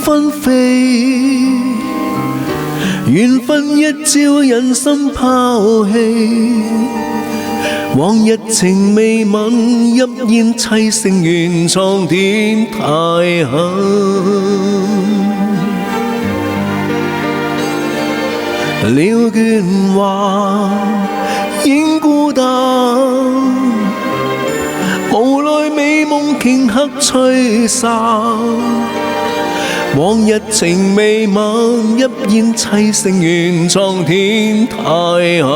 紛飛，緣分一朝忍心拋棄，往日情未泯，泣煙凄聲怨蒼天太狠。了倦話應孤單，無奈美夢頃刻吹散，往日情未泯，泣煙凄聲怨蒼天太狠。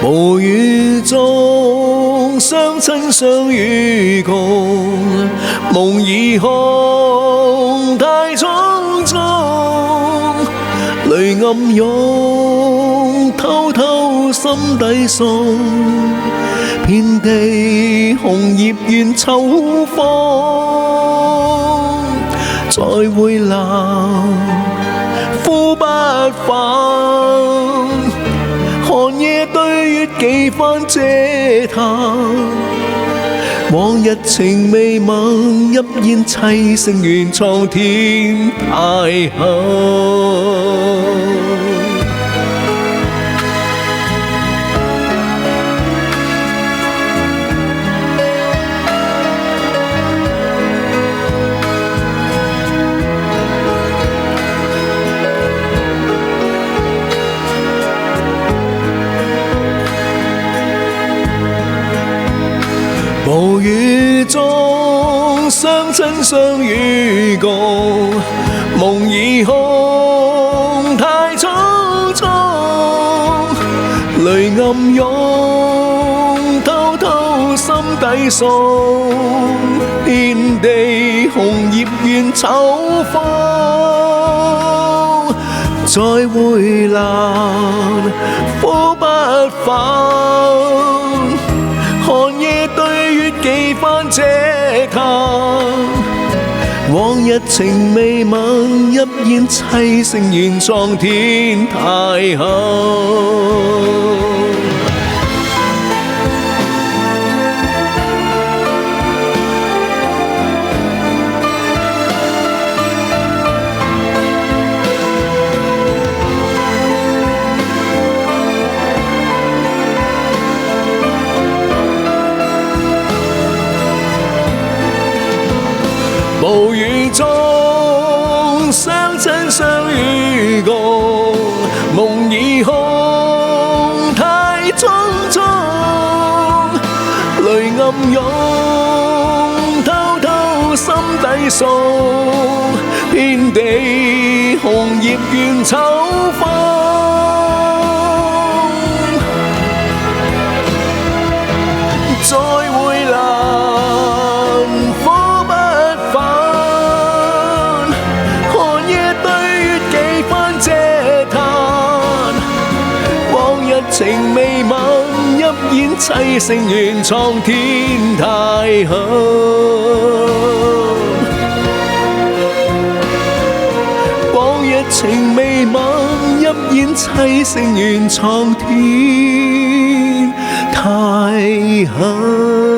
暴雨中相親相與共，夢已空太匆匆，淚暗湧偷偷心底送，遍地紅葉怨秋風，再會難呼不返，寒夜對月幾番嗟嘆，往日情未泯，泣煙凄聲怨蒼天太狠。暴雨中相親相與共，夢已空太匆匆，淚暗湧偷偷心底送，遍地紅葉怨秋風，再會難呼不返，寒夜對月幾番嗟嘆，往日情未泯，泣煙凄聲怨蒼天太狠。暴雨中相親相與共，夢已空太匆匆，淚暗湧偷偷心底送，遍地紅葉怨秋風，再會難呼不返，寒夜對月幾番嗟嘆，往日情未泯，泣煙凄聲怨蒼天太狠。往日情未泯，泣煙凄聲怨蒼天太狠。